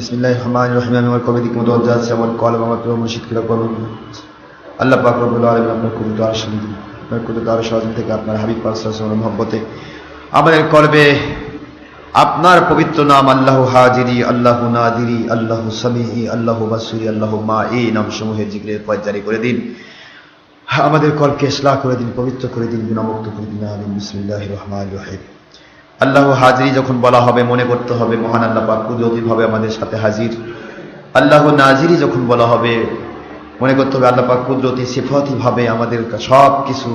বিসমিল্লাহির রহমানির রহিম। আমি আমার কবে দিকে মতো যাচ্ছে আমার কলম আমার প্রিয় মুর্শিদ কিরা করুন। আল্লাহ পাক রব্বুল আলামিন আপনার কবিতা আর শান্তি আপনার কবিতা আর সহজ থেকে আপনার হাবিব পাক সাল্লাল্লাহু আলাইহি ওয়াসাল্লামের মহব্বতে আমাদের কলবে আপনার পবিত্র নাম আল্লাহু হাজিরি, আল্লাহু নাদিরি, আল্লাহু সামিঈ, আল্লাহু বাসিরি, আল্লাহু মাঈ নাম সমূহের জিকিরের পথ জারি করে দিন। আমাদের কলকে ইসলাহ করে দিন, পবিত্র করে দিন, গুনাহমুক্ত করে দিন। আমিন। বিসমিল্লাহির রহমানির রহিম। আল্লাহু হাজিরি যখন বলা হবে মনে করতে হবে মহান আল্লাহ পাক কুদরতিভাবে আমাদের সাথে হাজির। আল্লাহু নাজিরি যখন বলা হবে মনে করতে হবে আল্লাহ পাক কুদরতি সিফাতিভাবে আমাদের সব কিছু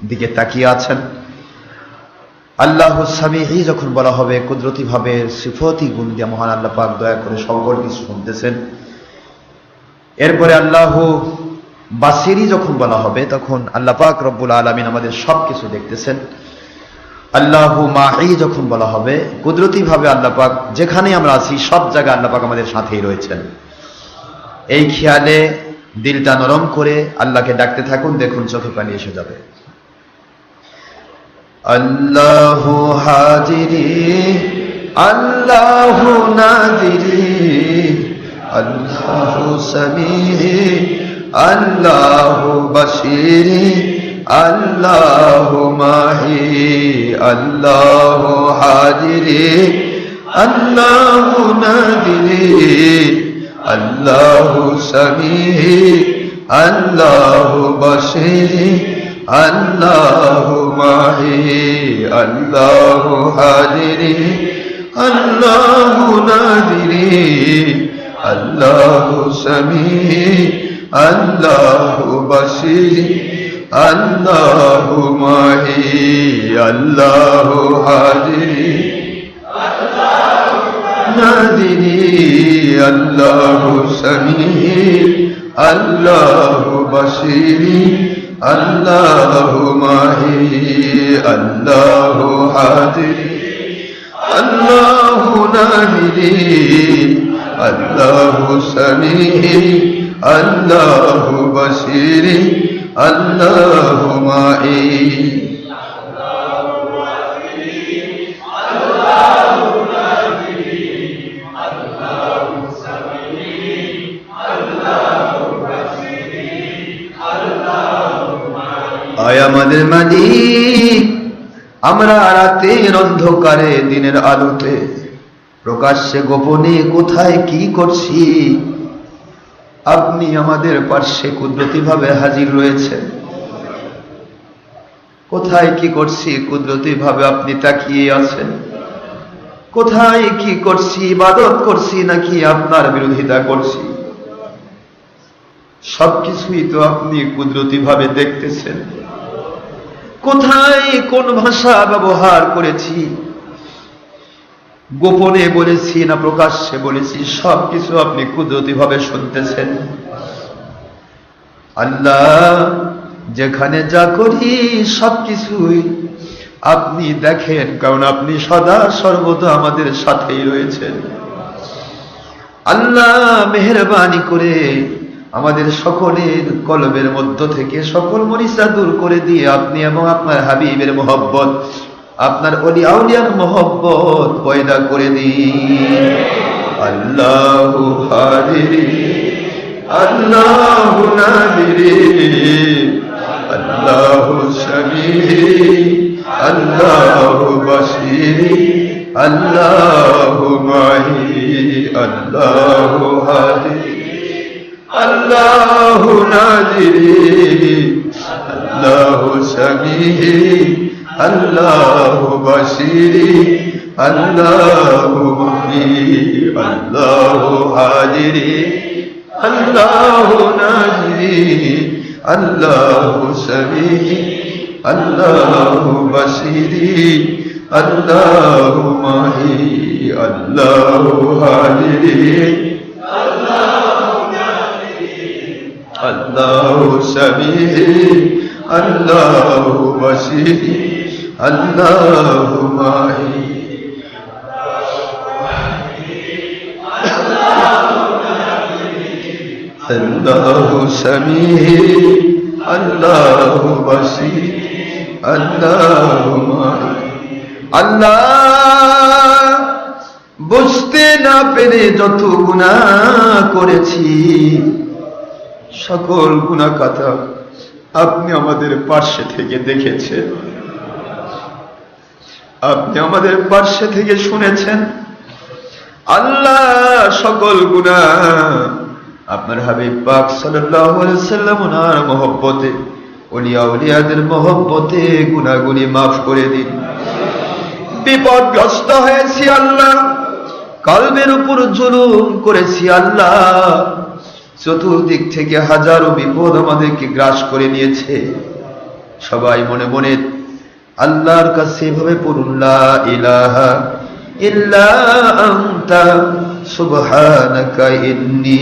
দিকে তাকিয়ে আছেন। আল্লাহু সামিঈ যখন বলা হবে কুদরতিভাবে সিফাতি গুণ দিয়ে মহান আল্লাহ পাক দয়া করে সকল কিছু শুনতেছেন। এরপরে আল্লাহু বাসিরি যখন বলা হবে তখন আল্লাহ পাক রব্বুল আলামিন আমাদের সব কিছু দেখতেছেন। আল্লাহু মাঈ যখন বলা হবে কুদরতিভাবে আল্লাহ পাক যেখানে আমরা আছি সব জায়গায় আল্লাহ পাক আমাদের সাথেই রয়েছেন। এই খেয়ালে দিলটা নরম করে আল্লাহকে ডাকতে থাকুন, দেখুন চোখে পানি এসে যাবে। আল্লাহু হাজিরি, আল্লাহু নাজিরি, আল্লাহু সামিঈ, আল্লাহু বাসিরি, আল্লাহু মাহি, আল্লাহু হাজিরি, আল্লাহু নাদিরি, আল্লাহু সামিঈ, আল্লাহু বাসিরি, আল্লাহু মাহি, আল্লাহু হাজিরি, আল্লাহু নাদিরি, আল্লাহু সামিঈ, আল্লাহু বাসিরি, আল্লাহু মাহি, আল্লাহু হাজিরি, নাদিরি, আল্লাহু সামিঈ, আল্লাহু বাসিরি, আল্লাহু মাহি, আল্লাহু হাজিরি, আল্লাহু নাদিরি, আল্লাহু সামিঈ, আল্লাহু বাসিরি, আল্লাহু মাঈ, আয় আমাদের মালিক, আমরা রাতের অন্ধকারে দিনের আলোতে প্রকাশ্যে গোপনে কোথায় কি করছি আপনি আমাদের পার্শ্বে কুদরতিভাবে হাজির রয়েছেন। কোথায় কি করছি কুদরতিভাবে আপনি তাকিয়ে আছেন। কোথায় কি করছি, ইবাদত করছি নাকি আপনার বিরোধিতা করছি, সবকিছুই তো আপনি কুদরতিভাবে দেখতেছেন। কোথায় কোন ভাষা ব্যবহার করেছি, গোপনে বলেছি না প্রকাশ্যে বলেছি, সবকিছু আপনি কুদরতিভাবে শুনতেছেন। আল্লাহ যেখানে যা করি সবকিছুই আপনি দেখেন, কারণ আপনি সদা সর্বদা আমাদের সাথেই রয়েছেন। আল্লাহ মেহেরবানি করে আমাদের সকলের কলবের মধ্য থেকে সকল মরিচা দূর করে দিয়ে আপনি এবং আপনার হাবিবের মহব্বত, আপনার ওলি আউলিয়ার মহব্বত পয়দা করে দিন। আল্লাহু হাজিরি, আল্লাহু নাদিরি, আল্লাহু সামিঈ, আল্লাহু বাসিরি, আল্লাহু মাহি, আল্লাহু হাজিরি, আল্লাহু নাদিরি, আল্লাহু সামিঈ, আল্লাহু বাসিরি, আল্লাহু মাহি, আল্লাহু হাজিরি, আল্লাহু নাদিরি, আল্লাহু সামিঈ, আল্লাহু বাসিরি, আল্লাহু মাহি, আল্লাহু হাজিরি, আল্লাহু সামিঈ, আল্লাহু বাসিরি, আল্লাহু মাহি, আল্লাহু সামিঈ, আল্লাহু বাসিরি, আল্লাহু মাহি। আল্লাহ বুঝতে না পেরে যত গুনাহ করেছি সকল গুনাহ কথা আপনি আমাদের পার্শ্বে থেকে দেখেছেন, আপনি আমাদের পার্শ্বে থেকে শুনেছেন। আল্লাহ সকল গুনাহ আপনার হাবিব পাক সাল্লাল্লাহু আলাইহি ওয়াসাল্লাম ওনার মহব্বতে, ওলিয়া উলিয়াদের মহব্বতে গুনাহগুলি মাফ করে দিন। বিপদগ্রস্ত হয়েছি আল্লাহ, কলবের উপর জুলুম করেছি আল্লাহ, চতুর্দিক থেকে হাজারো বিপদ আমাদেরকে গ্রাস করে নিয়েছে। সবাই মনে মনে আল্লাহর কাছে এভাবে পড়ুন, লা ইলাহা ইল্লা আনতা সুবহানাকা ইন্নী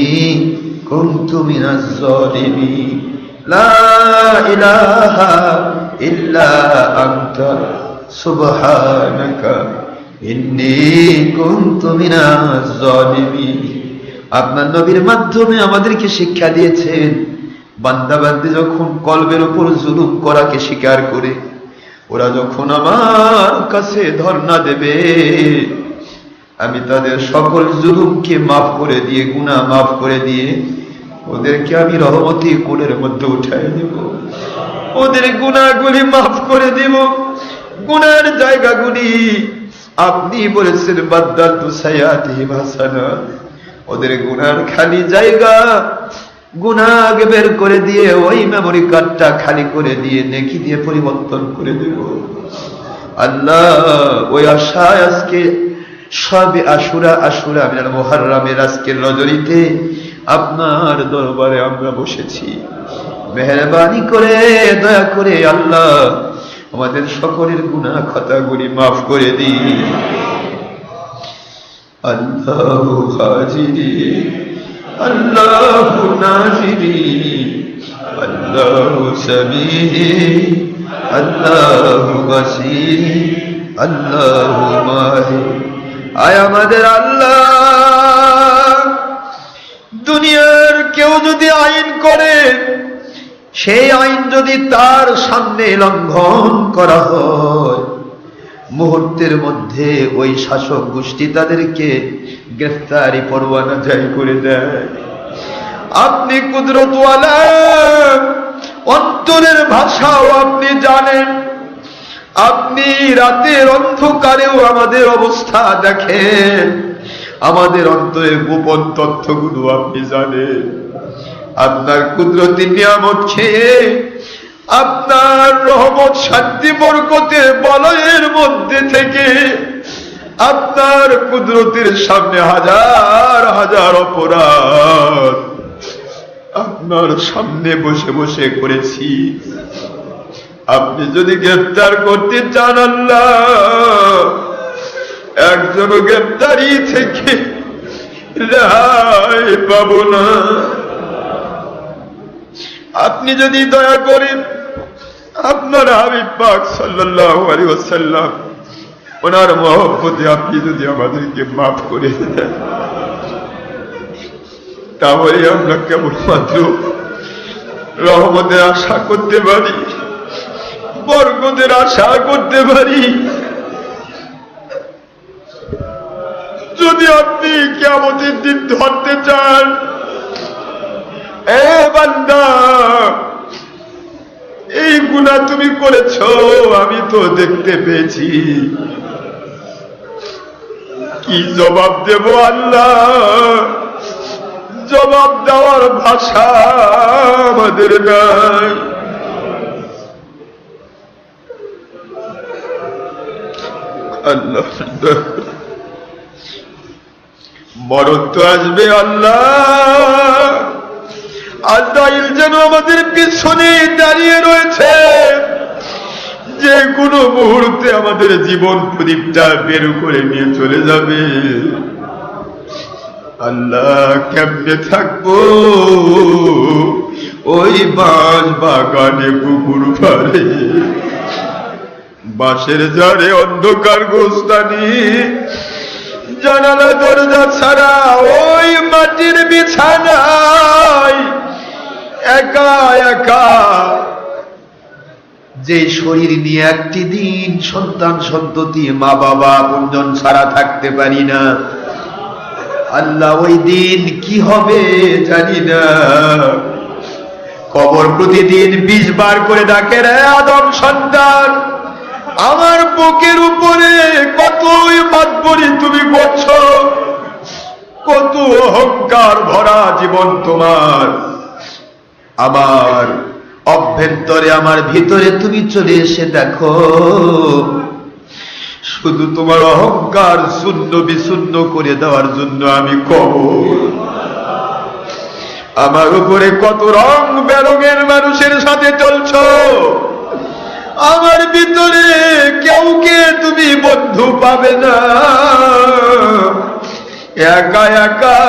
কুনতু মিনাজ জালিমিন। লা ইলাহা ইল্লা আনতা সুবহানাকা ইন্নী কুনতু মিনাজ জালিমিন। আপনার নবীর মাধ্যমে আমাদেরকে শিক্ষা দিয়েছেন, বান্দা বান্দি যখন কলবের উপর জুলুম করাকে স্বীকার করে ওরা যখন আমার কাছে ধর্ণা দেবে, আমি তাদের সকল জুলুমকে মাফ করে দিয়ে, গুনাহ মাফ করে দিয়ে ওদেরকে আমি রহমতি কোলের মধ্যে উঠাই দেব, ওদের গুনাহগুলি মাফ করে দেব। গুনার জায়গাগুলি আপনি বলেছেন বাদদালতু সাইয়্যাতিহিম হাসানাত, ওদের গুনার খালি জায়গা গুনাহ বের করে দিয়ে ওই মেমোরি কার্ডটা খালি করে দিয়ে নেকি দিয়ে পরিবর্তন করে দেব। আল্লাহ ওই আশায় আজকে সবে আশুরা মিনাল মুহাররমের আজকের রজনীতে আপনার দরবারে আমরা বসেছি। মেহেরবানি করে দয়া করে আল্লাহ আমাদের সকলের গুনাহ খাতাগুলি মাফ করে দিন। আল্লাহু হাজিরি আল্লাহু নাজিরি আল্লাহু সামিহি আল্লাহু বাসিরি আল্লাহু মাহি। আয় আমাদের আল্লাহ, দুনিয়ার কেউ যদি আইন করে, সেই আইন যদি তার সামনে লঙ্ঘন করা হয়, মুহূর্তের মধ্যে ওই শাসক গোষ্ঠী তাদেরকে গ্রেফতারি পরোয়ানা জারি করে দেয়। আপনি কুদরতওয়ালা, অন্তরের ভাষাও আপনি জানেন, আপনি রাতের অন্ধকারেও আমাদের অবস্থা দেখেন, আমাদের অন্তরের গোপন তথ্যগুলো আপনি জানেন। আপনার কুদরতি নিয়ামত খেয়ে, আপনার রহমত শান্তি বরকতের বলয়ের মধ্যে থেকে আপনার কুদরতের সামনে হাজার হাজার অপরাধ আপনার সামনে বসে বসে করেছি। আপনি যদি গ্রেফতার করতে চান আল্লাহ, একজন গ্রেফতারি থেকে রেহাই পাব না। আপনি যদি দয়া করেন, আপনার হাবিব পাক সাল্লাল্লাহু আলাইহি ওয়াসাল্লাম ওনার মহব্বতে আপনি যদি আমাদেরকে মাফ করে দেন, তাহলে আমরা কেবলমাত্র রহমতের আশা করতে পারি, বরকতের আশা করতে পারি। যদি আপনি কিয়ামতের দিন ধরতে চান, এ বান্দা এই গুনাহ তুমি করেছো, আমি তো দেখতে পেয়েছি, কি জবাব দেব আল্লাহ? জবাব দেওয়ার ভাষা আমাদের নাই। আল্লাহ মরণ তো আসবে আল্লাহ, আজরাইল যেন আমাদের পিছনে দাঁড়িয়ে রয়েছে, যে কোনো মুহূর্তে আমাদের জীবন প্রদীপটা বের করে নিয়ে চলে যাবে। আল্লাহ কেমনে থাকবো ওই বাঁশ বাগানে, পুকুর পাড়ে, বাঁশের ঝাড়ে, অন্ধকার গোস্তানি, জানালা দরজা ছাড়া ওই মাটির বিছানায় একা একা, যে শরীর নিয়ে একটি দিন সন্তান সন্ততি মা বাবা আপনজন ছাড়া থাকতে পারি না, আল্লাহ ওই দিন কি হবে জানি না। কবর প্রতিদিন 20 বার করে ডাকে, রে আদম সন্তান, আমার বুকের উপরে কতই মাতবরি তুমি করছো, কত অহংকার ভরা জীবন তোমার। আমার অভ্যন্তরে, আমার ভিতরে তুমি চলে এসে দেখো, শুধু তোমার অহংকার শূন্য বিশূন্য করে দেওয়ার জন্য আমি কবর। আমার উপরে কত রং বেরঙের মানুষের সাথে চলছ, আমার ভিতরে কেউকে তুমি বন্ধু পাবে না, একা একা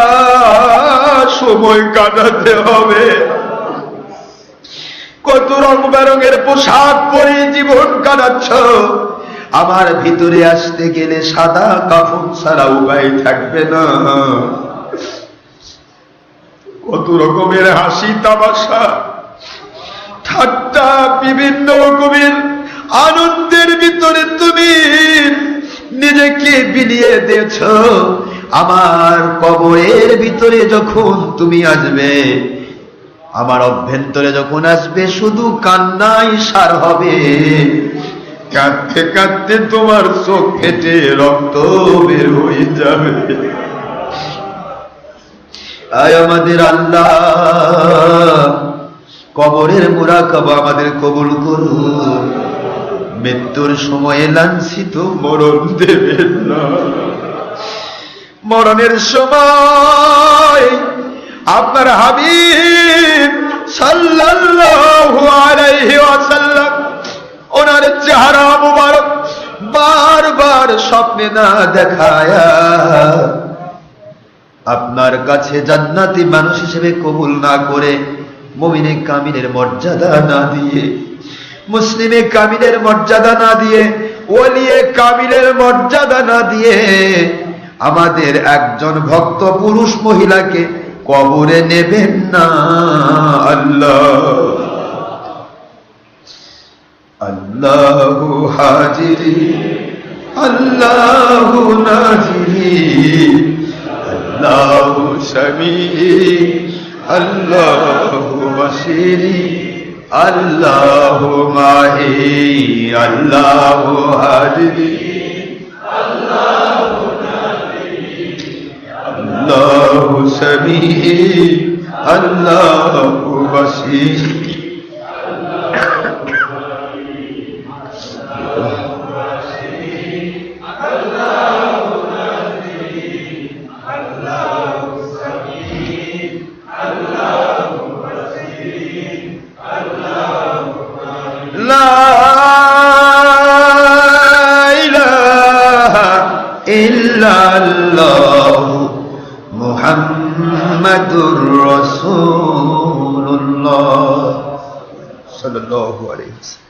সময় কাটাতে হবে। কত রং বেরঙের পোশাক পরে জীবন কাটাচ্ছ, আমার ভিতরে আসতে গেলে সাদা কাফন ছাড়া উপায় থাকবে না। কত রকমের হাসি তামাশা ঠাট্টা, বিভিন্ন রকমের আনন্দের ভিতরে তুমি নিজেকে বিলিয়ে দিয়েছ। আমার কবরের ভিতরে যখন তুমি আসবে, আমার অভ্যন্তরে যখন আসবে, শুধু কান্নাই সার হবে। কাঁদতে কাঁদতে তোমার চোখ ফেটে রক্ত বের হয়ে যাবে। আয় আমাদের আল্লাহ, কবরের মুরাকাবা আমাদের কবুল করুন। মৃত্যুর সময়ে লাঞ্ছিত মরণ দেবেন না। মরণের সময় আপনার হাবিব সাল্লাল্লাহু আলাইহি ওয়াসাল্লাম ওনার চেহারা মুবারক বারবার স্বপ্নে না দেখায়া আপনার কাছে জান্নাতি মানুষ হিসেবে কবুল না করে, মুমিনে কামিলের মর্যাদা না দিয়ে, মুসলিমে কামিলের মর্যাদা না দিয়ে, ওলিয়ে কামিলের মর্যাদা না দিয়ে আমাদের একজন ভক্ত পুরুষ মহিলাকে কবরে নেবেন না। আল্লাহ আল্লাহু হাজিরি আল্লাহু নাজিরি আল্লাহু সামিঈ আল্লাহু বাসিরি আল্লাহু মাহি আল্লাহু হাজিরি আল্লাহু সামিঈ আল্লাহু বাসিরি। মুহাম্মাদুর রাসূলুল্লাহ সাল্লাল্লাহু আলাইহি ওয়াসাল্লাম।